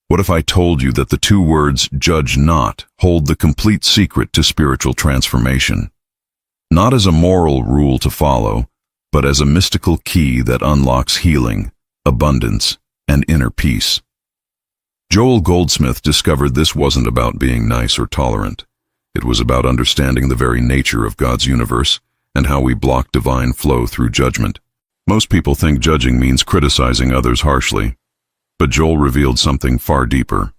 What if I told you that the two words, judge not, hold the complete secret to spiritual transformation? Not as a moral rule to follow, but as a mystical key that unlocks healing, abundance, and inner peace. Joel Goldsmith discovered this wasn't about being nice or tolerant. It was about understanding the very nature of God's universe and how we block divine flow through judgment. Most people think judging means criticizing others harshly, but Joel revealed something far deeper.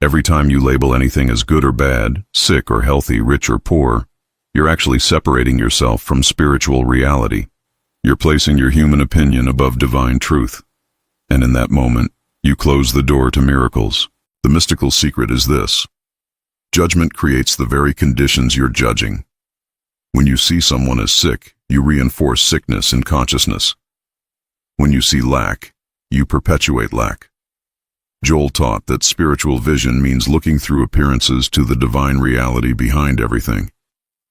Every time you label anything as good or bad, sick or healthy, rich or poor, you're actually separating yourself from spiritual reality. You're placing your human opinion above divine truth. And in that moment, you close the door to miracles. The mystical secret is this: judgment creates the very conditions you're judging. When you see someone as sick, you reinforce sickness in consciousness. When you see lack, you perpetuate lack. Joel taught that spiritual vision means looking through appearances to the divine reality behind everything.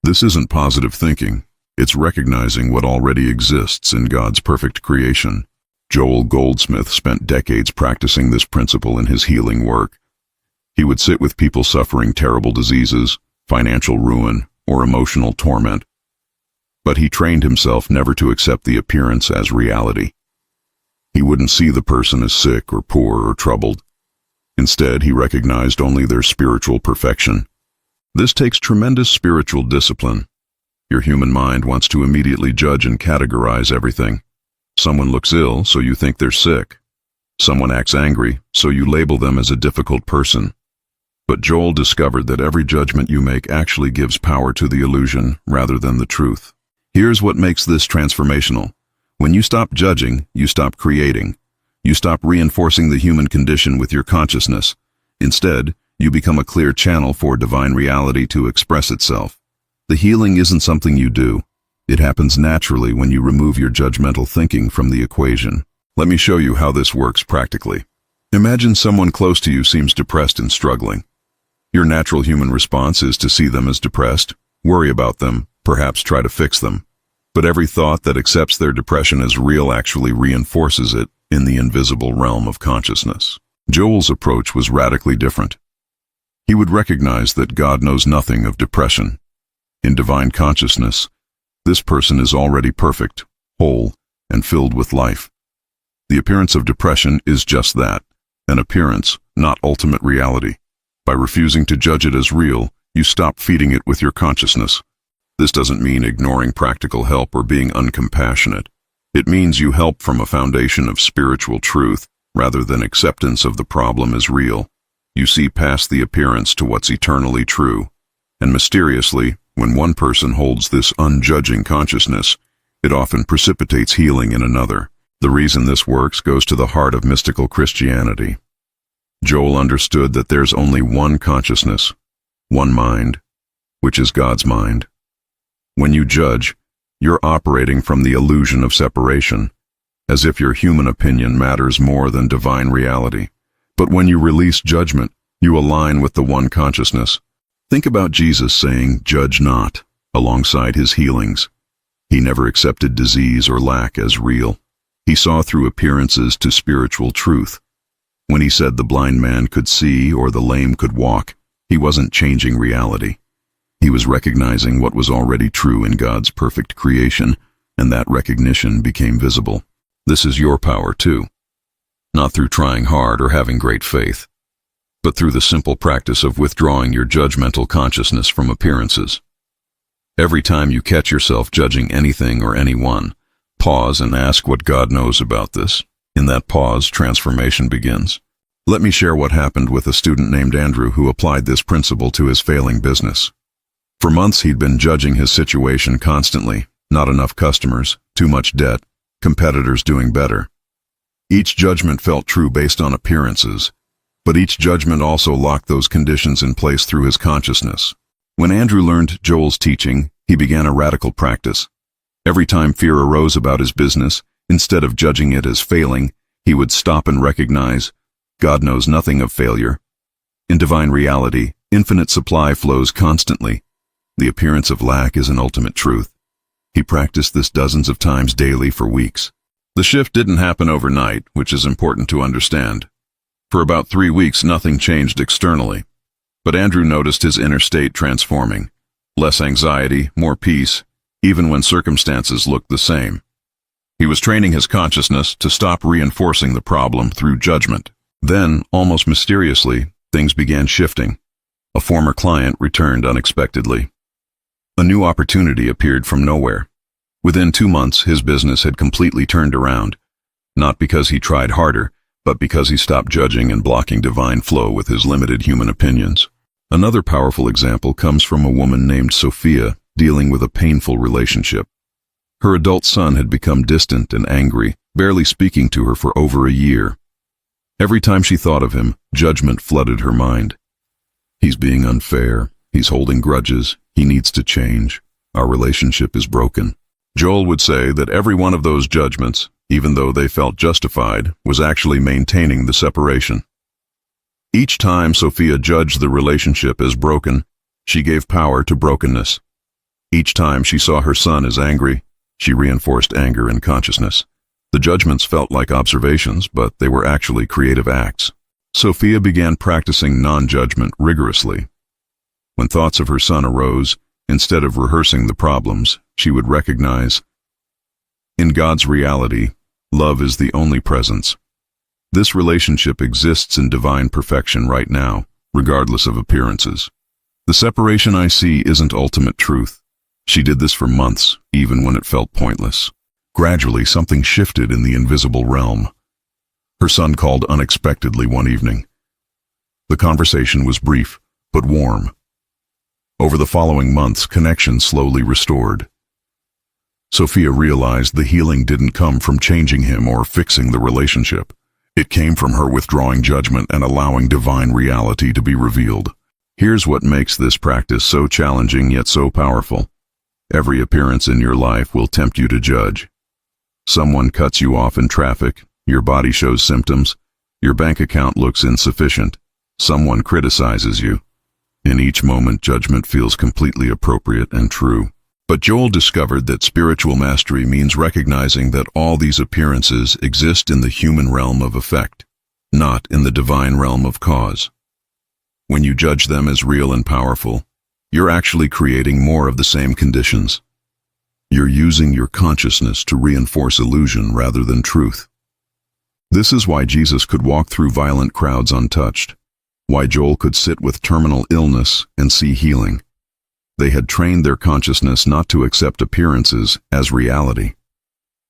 This isn't positive thinking. It's recognizing what already exists in God's perfect creation. Joel Goldsmith spent decades practicing this principle in his healing work. He would sit with people suffering terrible diseases, financial ruin, or emotional torment. But he trained himself never to accept the appearance as reality. He wouldn't see the person as sick or poor or troubled. Instead, he recognized only their spiritual perfection. This takes tremendous spiritual discipline. Your human mind wants to immediately judge and categorize everything. Someone looks ill, so you think they're sick. Someone acts angry, so you label them as a difficult person. But Joel discovered that every judgment you make actually gives power to the illusion rather than the truth. Here's what makes this transformational. When you stop judging, you stop creating. You stop reinforcing the human condition with your consciousness. Instead, you become a clear channel for divine reality to express itself. The healing isn't something you do. It happens naturally when you remove your judgmental thinking from the equation. Let me show you how this works practically. Imagine someone close to you seems depressed and struggling. Your natural human response is to see them as depressed, worry about them, perhaps try to fix them. But every thought that accepts their depression as real actually reinforces it in the invisible realm of consciousness. Joel's approach was radically different. He would recognize that God knows nothing of depression. In divine consciousness, this person is already perfect, whole, and filled with life. The appearance of depression is just that, an appearance, not ultimate reality. By refusing to judge it as real, you stop feeding it with your consciousness. This doesn't mean ignoring practical help or being uncompassionate. It means you help from a foundation of spiritual truth rather than acceptance of the problem as real. You see past the appearance to what's eternally true. And mysteriously, when one person holds this unjudging consciousness, it often precipitates healing in another. The reason this works goes to the heart of mystical Christianity. Joel understood that there's only one consciousness, one mind, which is God's mind. When you judge, you're operating from the illusion of separation, as if your human opinion matters more than divine reality. But when you release judgment, you align with the one consciousness. Think about Jesus saying, "Judge not," alongside his healings. He never accepted disease or lack as real. He saw through appearances to spiritual truth. When he said the blind man could see or the lame could walk, he wasn't changing reality. He was recognizing what was already true in God's perfect creation, and that recognition became visible. This is your power too. Not through trying hard or having great faith, but through the simple practice of withdrawing your judgmental consciousness from appearances. Every time you catch yourself judging anything or anyone, pause and ask what God knows about this. In that pause, transformation begins. Let me share what happened with a student named Andrew who applied this principle to his failing business. For months he'd been judging his situation constantly. Not enough customers, too much debt, competitors doing better. Each judgment felt true based on appearances, but each judgment also locked those conditions in place through his consciousness. When Andrew learned Joel's teaching, he began a radical practice. Every time fear arose about his business, instead of judging it as failing, he would stop and recognize, God knows nothing of failure. In divine reality, infinite supply flows constantly. The appearance of lack is an ultimate truth. He practiced this dozens of times daily for weeks. The shift didn't happen overnight, which is important to understand. For about 3 weeks, nothing changed externally. But Andrew noticed his inner state transforming. Less anxiety, more peace, even when circumstances looked the same. He was training his consciousness to stop reinforcing the problem through judgment. Then, almost mysteriously, things began shifting. A former client returned unexpectedly. A new opportunity appeared from nowhere. Within 2 months, his business had completely turned around. Not because he tried harder, but because he stopped judging and blocking divine flow with his limited human opinions. Another powerful example comes from a woman named Sophia dealing with a painful relationship. Her adult son had become distant and angry, barely speaking to her for over a year. Every time she thought of him, judgment flooded her mind. He's being unfair, he's holding grudges, he needs to change, our relationship is broken. Joel would say that every one of those judgments, even though they felt justified, was actually maintaining the separation. Each time Sophia judged the relationship as broken, she gave power to brokenness. Each time she saw her son as angry, she reinforced anger in consciousness. The judgments felt like observations, but they were actually creative acts. Sophia began practicing non-judgment rigorously. When thoughts of her son arose, instead of rehearsing the problems, she would recognize, in God's reality, love is the only presence. This relationship exists in divine perfection right now, regardless of appearances. The separation I see isn't ultimate truth. She did this for months, even when it felt pointless. Gradually, something shifted in the invisible realm. Her son called unexpectedly one evening. The conversation was brief, but warm. Over the following months, connection slowly restored. Sophia realized the healing didn't come from changing him or fixing the relationship. It came from her withdrawing judgment and allowing divine reality to be revealed. Here's what makes this practice so challenging yet so powerful. Every appearance in your life will tempt you to judge. Someone cuts you off in traffic, your body shows symptoms, your bank account looks insufficient, someone criticizes you. In each moment, judgment feels completely appropriate and true. But Joel discovered that spiritual mastery means recognizing that all these appearances exist in the human realm of effect, not in the divine realm of cause. When you judge them as real and powerful, you're actually creating more of the same conditions. You're using your consciousness to reinforce illusion rather than truth. This is why Jesus could walk through violent crowds untouched, why Joel could sit with terminal illness and see healing. They had trained their consciousness not to accept appearances as reality.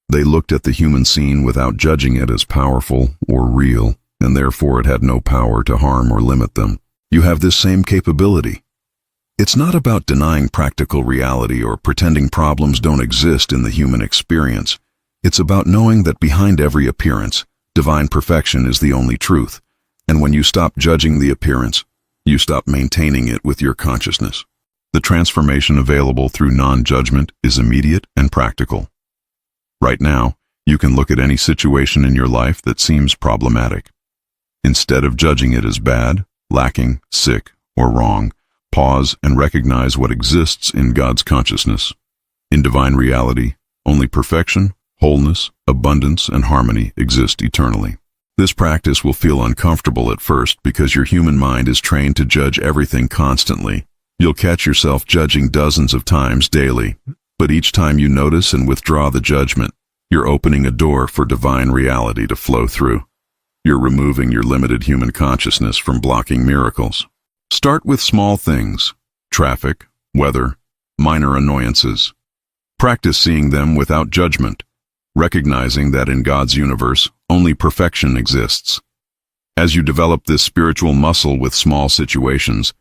They looked at the human scene without judging it as powerful or real, and therefore it had no power to harm or limit them. You have this same capability. It's not about denying practical reality or pretending problems don't exist in the human experience. It's about knowing that behind every appearance, divine perfection is the only truth. And when you stop judging the appearance, you stop maintaining it with your consciousness. The transformation available through non-judgment is immediate and practical. Right now, you can look at any situation in your life that seems problematic. Instead of judging it as bad, lacking, sick, or wrong, pause and recognize what exists in God's consciousness. In divine reality, only perfection, wholeness, abundance, and harmony exist eternally. This practice will feel uncomfortable at first because your human mind is trained to judge everything constantly. You'll catch yourself judging dozens of times daily, but each time you notice and withdraw the judgment, you're opening a door for divine reality to flow through. You're removing your limited human consciousness from blocking miracles. Start with small things, traffic, weather, minor annoyances. Practice seeing them without judgment, recognizing that in God's universe, only perfection exists. As you develop this spiritual muscle with small situations,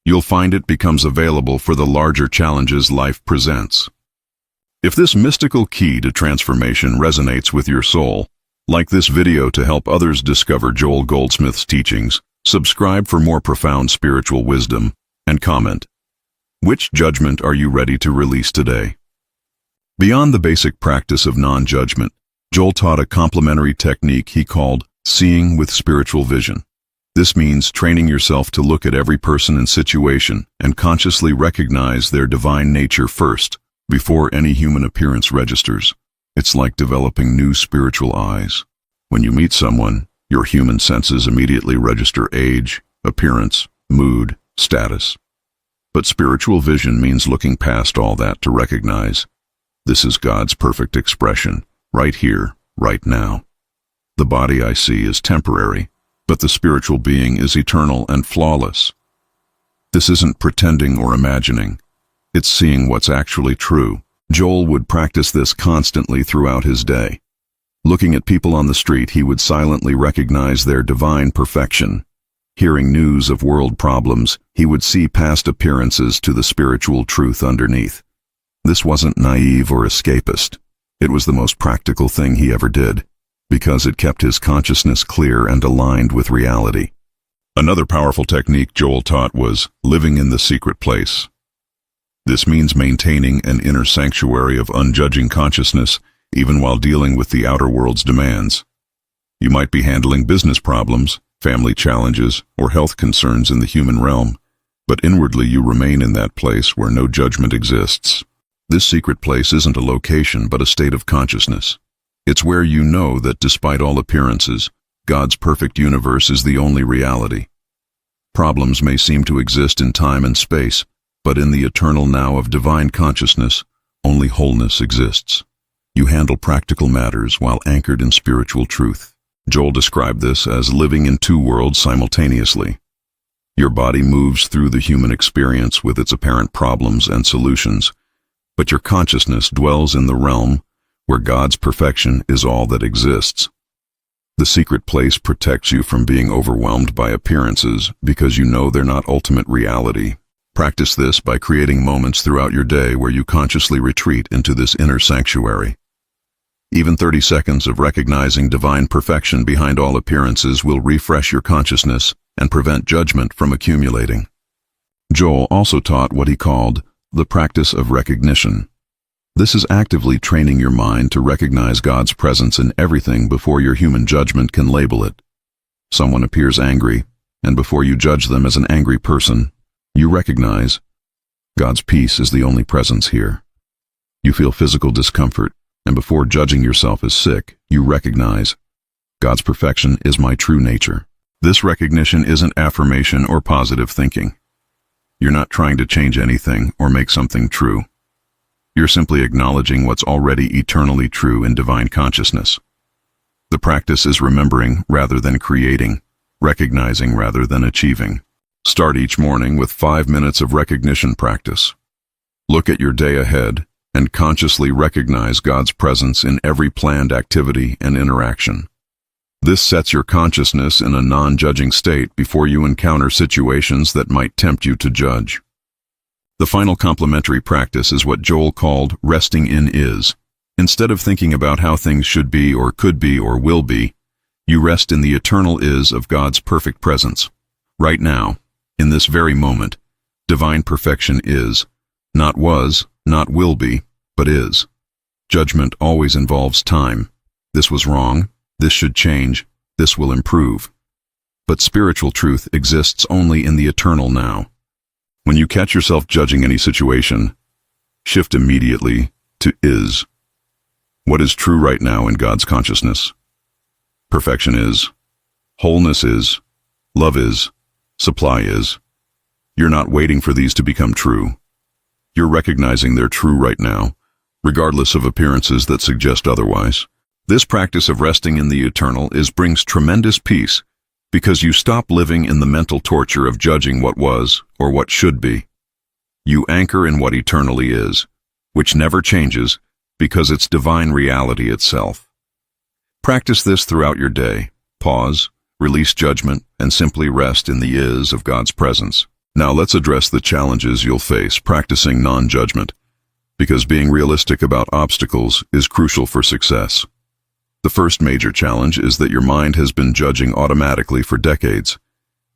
you'll find it becomes available for the larger challenges life presents. If this mystical key to transformation resonates with your soul, like this video to help others discover Joel Goldsmith's teachings, subscribe for more profound spiritual wisdom, and comment. Which judgment are you ready to release today? Beyond the basic practice of non-judgment, Joel taught a complementary technique he called seeing with spiritual vision. This means training yourself to look at every person and situation and consciously recognize their divine nature first, before any human appearance registers. It's like developing new spiritual eyes. When you meet someone, Your human senses immediately register age, appearance, mood, status. But spiritual vision means looking past all that to recognize this is God's perfect expression, right here, right now. The body I see is temporary, but the spiritual being is eternal and flawless. This isn't pretending or imagining. It's seeing what's actually true. Joel would practice this constantly throughout his day. Looking at people on the street, he would silently recognize their divine perfection. Hearing news of world problems, he would see past appearances to the spiritual truth underneath. This wasn't naive or escapist. It was the most practical thing he ever did, because it kept his consciousness clear and aligned with reality. Another powerful technique Joel taught was living in the secret place. This means maintaining an inner sanctuary of unjudging consciousness, even while dealing with the outer world's demands. You might be handling business problems, family challenges, or health concerns in the human realm, but inwardly you remain in that place where no judgment exists. This secret place isn't a location, but a state of consciousness. It's where you know that despite all appearances, God's perfect universe is the only reality. Problems may seem to exist in time and space, but in the eternal now of divine consciousness, only wholeness exists. You handle practical matters while anchored in spiritual truth. Joel described this as living in two worlds simultaneously. Your body moves through the human experience with its apparent problems and solutions, but your consciousness dwells in the realm where God's perfection is all that exists. The secret place protects you from being overwhelmed by appearances because you know they're not ultimate reality. Practice this by creating moments throughout your day where you consciously retreat into this inner sanctuary. Even 30 seconds of recognizing divine perfection behind all appearances will refresh your consciousness and prevent judgment from accumulating. Joel also taught what he called the practice of recognition. This is actively training your mind to recognize God's presence in everything before your human judgment can label it. Someone appears angry, and before you judge them as an angry person, you recognize God's peace is the only presence here. You feel physical discomfort, and before judging yourself as sick, you recognize God's perfection is my true nature. This recognition isn't affirmation or positive thinking. You're not trying to change anything or make something true. You're simply acknowledging what's already eternally true in divine consciousness. The practice is remembering rather than creating, recognizing rather than achieving. Start each morning with 5 minutes of recognition practice. Look at your day ahead and consciously recognize God's presence in every planned activity and interaction. This sets your consciousness in a non-judging state before you encounter situations that might tempt you to judge. The final complementary practice is what Joel called resting in is. Instead of thinking about how things should be or could be or will be, you rest in the eternal is of God's perfect presence. Right now, in this very moment, divine perfection is, not was, not will be, but is. Judgment always involves time. This was wrong, this should change, this will improve. But spiritual truth exists only in the eternal now. When you catch yourself judging any situation, shift immediately to is. What is true right now in God's consciousness? Perfection is, wholeness is, love is, supply is. You're not waiting for these to become true. You're recognizing they're true right now, regardless of appearances that suggest otherwise. This practice of resting in the eternal brings tremendous peace because you stop living in the mental torture of judging what was or what should be. You anchor in what eternally is, which never changes because it's divine reality itself. Practice this throughout your day. Pause, release judgment, and simply rest in the is of God's presence. Now let's address the challenges you'll face practicing non-judgment, because being realistic about obstacles is crucial for success. The first major challenge is that your mind has been judging automatically for decades.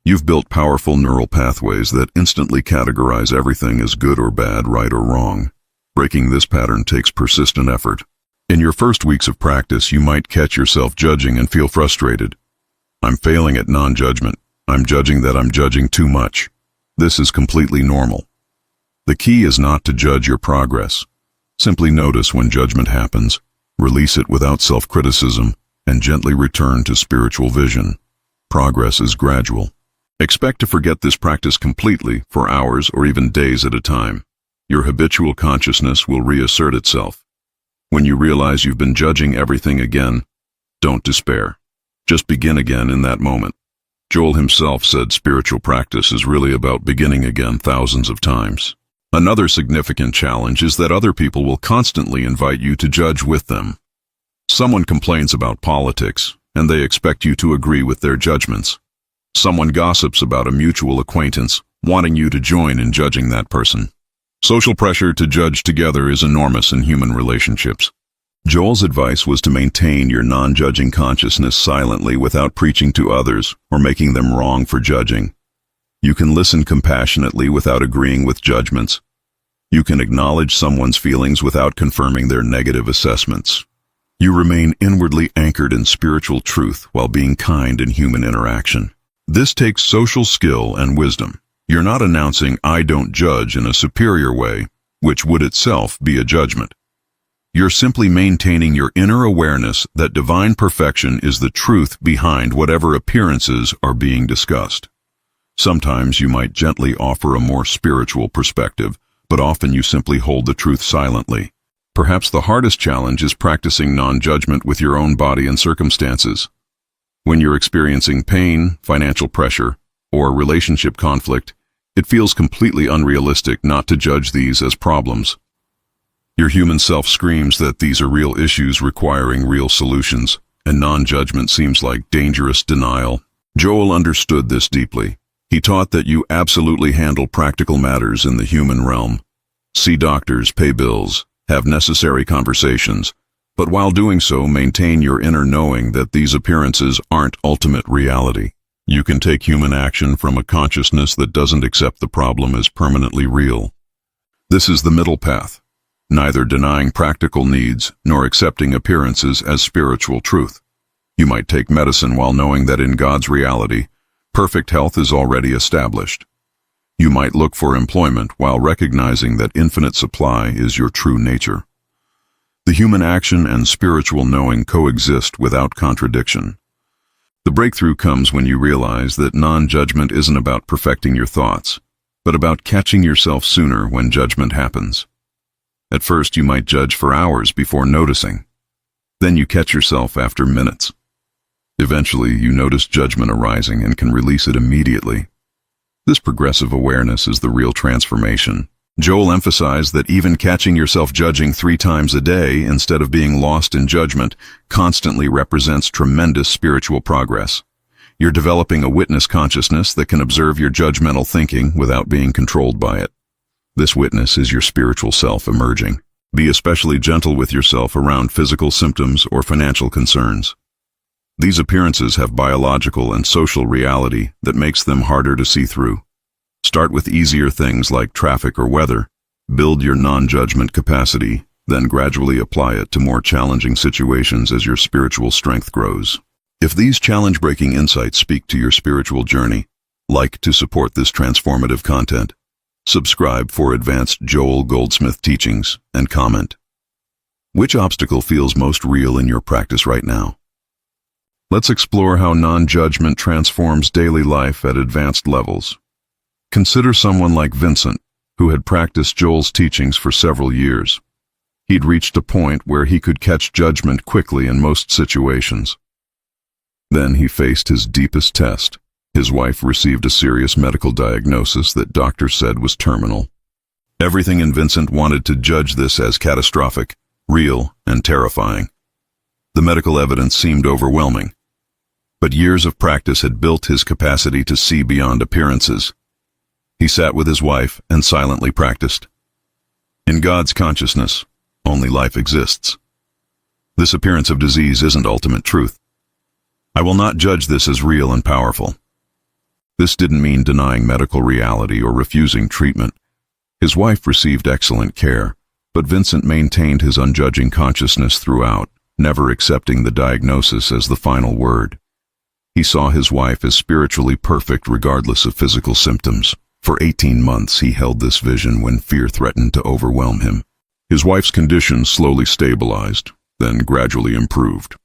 You've built powerful neural pathways that instantly categorize everything as good or bad, right or wrong. Breaking this pattern takes persistent effort. In your first weeks of practice, you might catch yourself judging and feel frustrated. I'm failing at non-judgment. I'm judging that I'm judging too much. This is completely normal. The key is not to judge your progress. Simply notice when judgment happens, release it without self-criticism, and gently return to spiritual vision. Progress is gradual. Expect to forget this practice completely for hours or even days at a time. Your habitual consciousness will reassert itself. When you realize you've been judging everything again, don't despair. Just begin again in that moment. Joel himself said spiritual practice is really about beginning again thousands of times. Another significant challenge is that other people will constantly invite you to judge with them. Someone complains about politics, and they expect you to agree with their judgments. Someone gossips about a mutual acquaintance, wanting you to join in judging that person. Social pressure to judge together is enormous in human relationships. Joel's advice was to maintain your non-judging consciousness silently without preaching to others or making them wrong for judging. You can listen compassionately without agreeing with judgments. You can acknowledge someone's feelings without confirming their negative assessments. You remain inwardly anchored in spiritual truth while being kind in human interaction. This takes social skill and wisdom. You're not announcing "I don't judge" in a superior way, which would itself be a judgment. You're simply maintaining your inner awareness that divine perfection is the truth behind whatever appearances are being discussed. Sometimes you might gently offer a more spiritual perspective, but often you simply hold the truth silently. Perhaps the hardest challenge is practicing non-judgment with your own body and circumstances. When you're experiencing pain, financial pressure, or relationship conflict, it feels completely unrealistic not to judge these as problems. Your human self screams that these are real issues requiring real solutions, and non-judgment seems like dangerous denial. Joel understood this deeply. He taught that you absolutely handle practical matters in the human realm. See doctors, pay bills, have necessary conversations, but while doing so, maintain your inner knowing that these appearances aren't ultimate reality. You can take human action from a consciousness that doesn't accept the problem as permanently real. This is the middle path, neither denying practical needs nor accepting appearances as spiritual truth. You might take medicine while knowing that in God's reality, perfect health is already established. You might look for employment while recognizing that infinite supply is your true nature. The human action and spiritual knowing coexist without contradiction. The breakthrough comes when you realize that non-judgment isn't about perfecting your thoughts, but about catching yourself sooner when judgment happens. At first, you might judge for hours before noticing. Then you catch yourself after minutes. Eventually, you notice judgment arising and can release it immediately. This progressive awareness is the real transformation. Joel emphasized that even catching yourself judging 3 times a day instead of being lost in judgment constantly represents tremendous spiritual progress. You're developing a witness consciousness that can observe your judgmental thinking without being controlled by it. This witness is your spiritual self emerging. Be especially gentle with yourself around physical symptoms or financial concerns. These appearances have biological and social reality that makes them harder to see through. Start with easier things like traffic or weather. Build your non-judgment capacity, then gradually apply it to more challenging situations as your spiritual strength grows. If these challenge-breaking insights speak to your spiritual journey, like to support this transformative content, subscribe for advanced Joel Goldsmith teachings, and comment. Which obstacle feels most real in your practice right now? Let's explore how non-judgment transforms daily life at advanced levels. Consider someone like Vincent, who had practiced Joel's teachings for several years. He'd reached a point where he could catch judgment quickly in most situations. Then he faced his deepest test. His wife received a serious medical diagnosis that doctors said was terminal. Everything in Vincent wanted to judge this as catastrophic, real, and terrifying. The medical evidence seemed overwhelming. But years of practice had built his capacity to see beyond appearances. He sat with his wife and silently practiced. In God's consciousness, only life exists. This appearance of disease isn't ultimate truth. I will not judge this as real and powerful. This didn't mean denying medical reality or refusing treatment. His wife received excellent care, but Vincent maintained his unjudging consciousness throughout, never accepting the diagnosis as the final word. He saw his wife as spiritually perfect regardless of physical symptoms. For 18 months, he held this vision when fear threatened to overwhelm him. His wife's condition slowly stabilized, then gradually improved.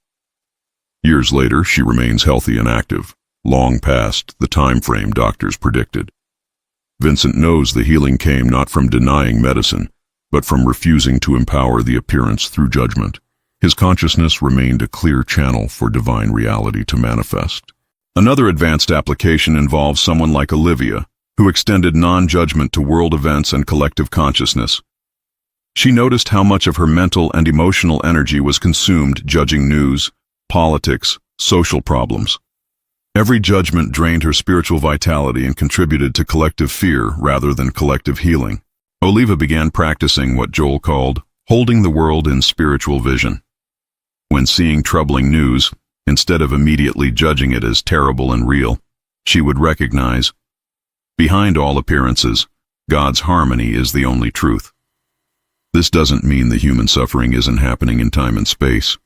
Years later, she remains healthy and active, long past the time frame doctors predicted. Vincent knows the healing came not from denying medicine, but from refusing to empower the appearance through judgment. His consciousness remained a clear channel for divine reality to manifest. Another advanced application involves someone like Olivia, who extended non-judgment to world events and collective consciousness. She noticed how much of her mental and emotional energy was consumed judging news, politics, social problems. Every judgment drained her spiritual vitality and contributed to collective fear rather than collective healing. Olivia began practicing what Joel called holding the world in spiritual vision. When seeing troubling news, instead of immediately judging it as terrible and real, she would recognize, behind all appearances, God's harmony is the only truth. This doesn't mean the human suffering isn't happening in time and space,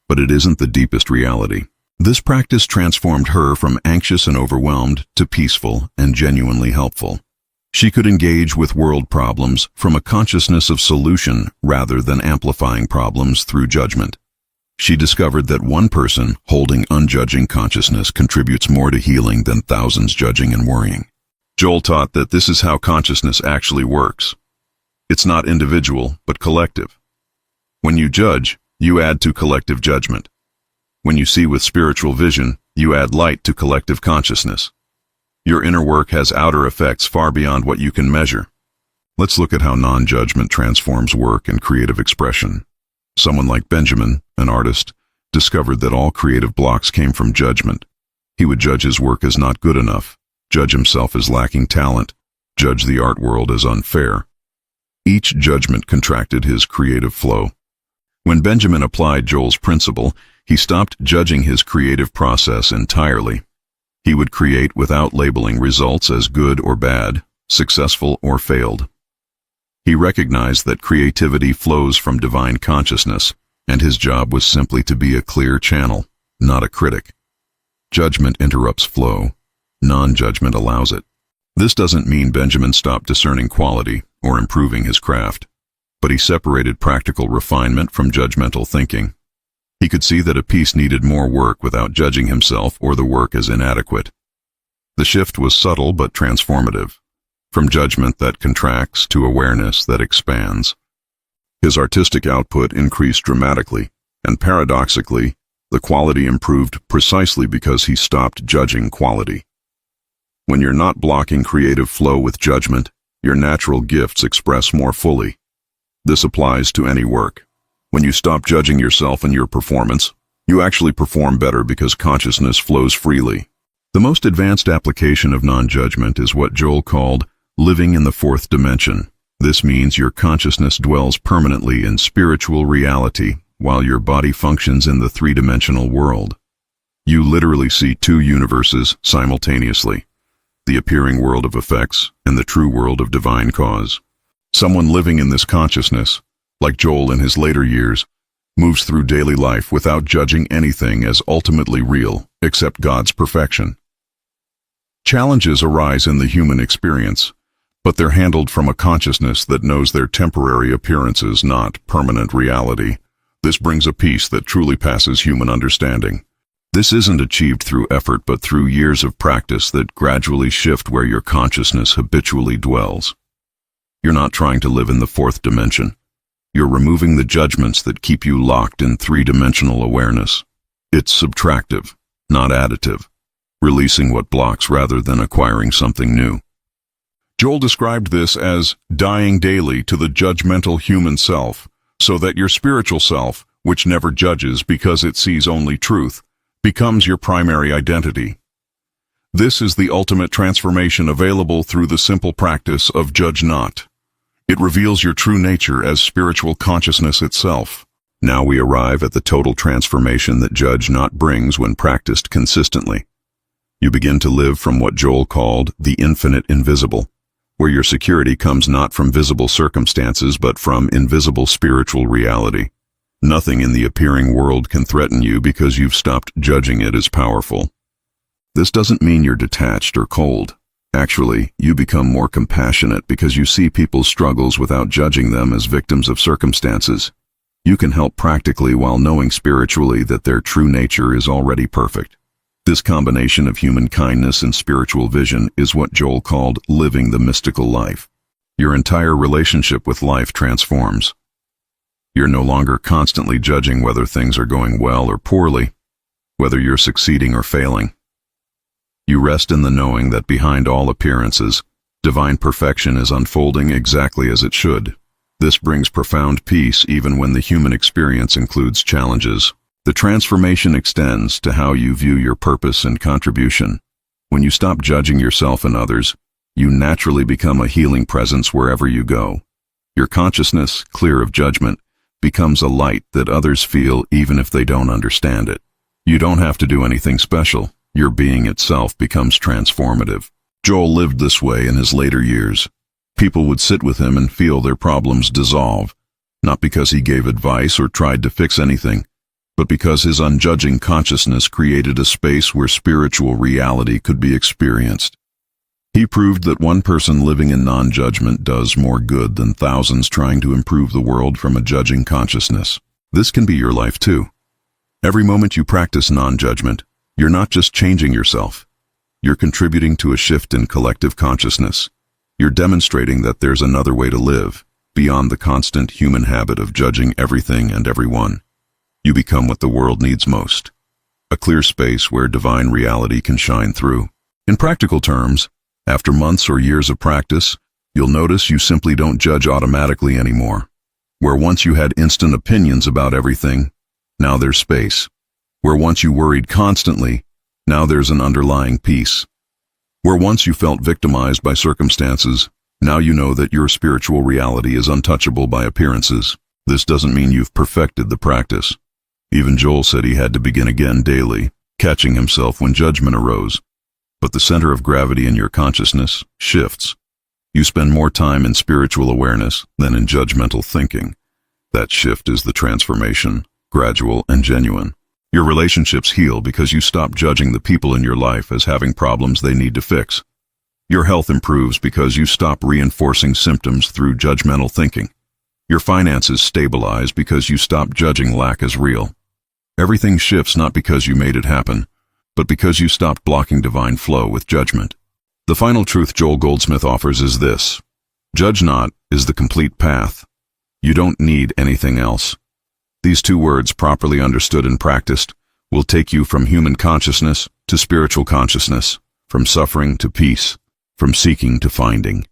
but it isn't the deepest reality. This practice transformed her from anxious and overwhelmed to peaceful and genuinely helpful. She could engage with world problems from a consciousness of solution rather than amplifying problems through judgment. She discovered that one person holding unjudging consciousness contributes more to healing than thousands judging and worrying. Joel taught that this is how consciousness actually works. It's not individual, but collective. When you judge, you add to collective judgment. When you see with spiritual vision, you add light to collective consciousness. Your inner work has outer effects far beyond what you can measure. Let's look at how non-judgment transforms work and creative expression. Someone like Benjamin, an artist, discovered that all creative blocks came from judgment. He would judge his work as not good enough, judge himself as lacking talent, judge the art world as unfair. Each judgment contracted his creative flow. When Benjamin applied Joel's principle, he stopped judging his creative process entirely. He would create without labeling results as good or bad, successful or failed. He recognized that creativity flows from divine consciousness, and his job was simply to be a clear channel, not a critic. Judgment interrupts flow. Non-judgment allows it. This doesn't mean Benjamin stopped discerning quality or improving his craft, but he separated practical refinement from judgmental thinking. He could see that a piece needed more work without judging himself or the work as inadequate. The shift was subtle but transformative, from judgment that contracts to awareness that expands. His artistic output increased dramatically, and paradoxically, the quality improved precisely because he stopped judging quality. When you're not blocking creative flow with judgment, your natural gifts express more fully. This applies to any work. When you stop judging yourself and your performance, you actually perform better because consciousness flows freely. The most advanced application of non-judgment is what Joel called living in the fourth dimension. This means your consciousness dwells permanently in spiritual reality while your body functions in the three-dimensional world. You literally see two universes simultaneously, the appearing world of effects and the true world of divine cause. Someone living in this consciousness, like Joel in his later years, moves through daily life without judging anything as ultimately real except God's perfection. Challenges arise in the human experience, but they're handled from a consciousness that knows their temporary appearances, not permanent reality. This brings a peace that truly passes human understanding. This isn't achieved through effort, but through years of practice that gradually shift where your consciousness habitually dwells. You're not trying to live in the fourth dimension. You're removing the judgments that keep you locked in three-dimensional awareness. It's subtractive, not additive, releasing what blocks rather than acquiring something new. Joel described this as dying daily to the judgmental human self, so that your spiritual self, which never judges because it sees only truth, becomes your primary identity. This is the ultimate transformation available through the simple practice of judge not. It reveals your true nature as spiritual consciousness itself. Now we arrive at the total transformation that judge not brings when practiced consistently. You begin to live from what Joel called the infinite invisible, where your security comes not from visible circumstances but from invisible spiritual reality. Nothing in the appearing world can threaten you because you've stopped judging it as powerful. This doesn't mean you're detached or cold. Actually, you become more compassionate because you see people's struggles without judging them as victims of circumstances. You can help practically while knowing spiritually that their true nature is already perfect. This combination of human kindness and spiritual vision is what Joel called living the mystical life. Your entire relationship with life transforms. You're no longer constantly judging whether things are going well or poorly, whether you're succeeding or failing. You rest in the knowing that behind all appearances, divine perfection is unfolding exactly as it should. This brings profound peace even when the human experience includes challenges. The transformation extends to how you view your purpose and contribution. When you stop judging yourself and others, you naturally become a healing presence wherever you go. Your consciousness, clear of judgment, becomes a light that others feel even if they don't understand it. You don't have to do anything special. Your being itself becomes transformative. Joel lived this way in his later years. People would sit with him and feel their problems dissolve, not because he gave advice or tried to fix anything, but because his unjudging consciousness created a space where spiritual reality could be experienced. He proved that one person living in non-judgment does more good than thousands trying to improve the world from a judging consciousness. This can be your life too. Every moment you practice non-judgment, you're not just changing yourself. You're contributing to a shift in collective consciousness. You're demonstrating that there's another way to live, beyond the constant human habit of judging everything and everyone. You become what the world needs most, a clear space where divine reality can shine through. In practical terms, after months or years of practice, you'll notice you simply don't judge automatically anymore. Where once you had instant opinions about everything, now there's space. Where once you worried constantly, now there's an underlying peace. Where once you felt victimized by circumstances, now you know that your spiritual reality is untouchable by appearances. This doesn't mean you've perfected the practice. Even Joel said he had to begin again daily, catching himself when judgment arose. But the center of gravity in your consciousness shifts. You spend more time in spiritual awareness than in judgmental thinking. That shift is the transformation, gradual and genuine. Your relationships heal because you stop judging the people in your life as having problems they need to fix. Your health improves because you stop reinforcing symptoms through judgmental thinking. Your finances stabilize because you stop judging lack as real. Everything shifts not because you made it happen, but because you stopped blocking divine flow with judgment. The final truth Joel Goldsmith offers is this: judge not is the complete path. You don't need anything else. These two words, properly understood and practiced, will take you from human consciousness to spiritual consciousness, from suffering to peace, from seeking to finding.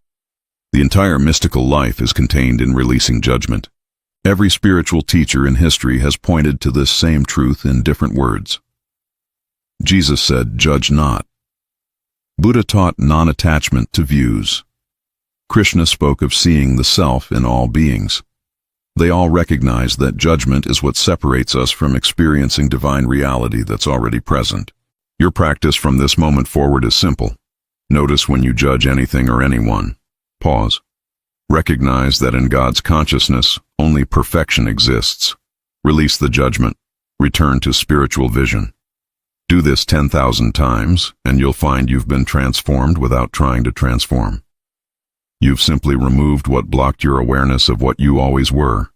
The entire mystical life is contained in releasing judgment. Every spiritual teacher in history has pointed to this same truth in different words. Jesus said, "Judge not." Buddha taught non-attachment to views. Krishna spoke of seeing the self in all beings. They all recognize that judgment is what separates us from experiencing divine reality that's already present. Your practice from this moment forward is simple. Notice when you judge anything or anyone. Pause. Recognize that in God's consciousness, only perfection exists. Release the judgment. Return to spiritual vision. Do this 10,000 times, and you'll find you've been transformed without trying to transform. You've simply removed what blocked your awareness of what you always were.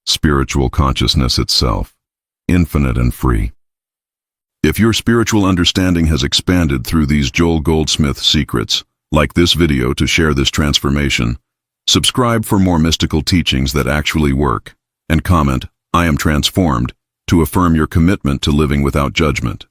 Spiritual consciousness itself, infinite and free. If your spiritual understanding has expanded through these Joel Goldsmith secrets, like this video to share this transformation, subscribe for more mystical teachings that actually work, and comment, "I am transformed," to affirm your commitment to living without judgment.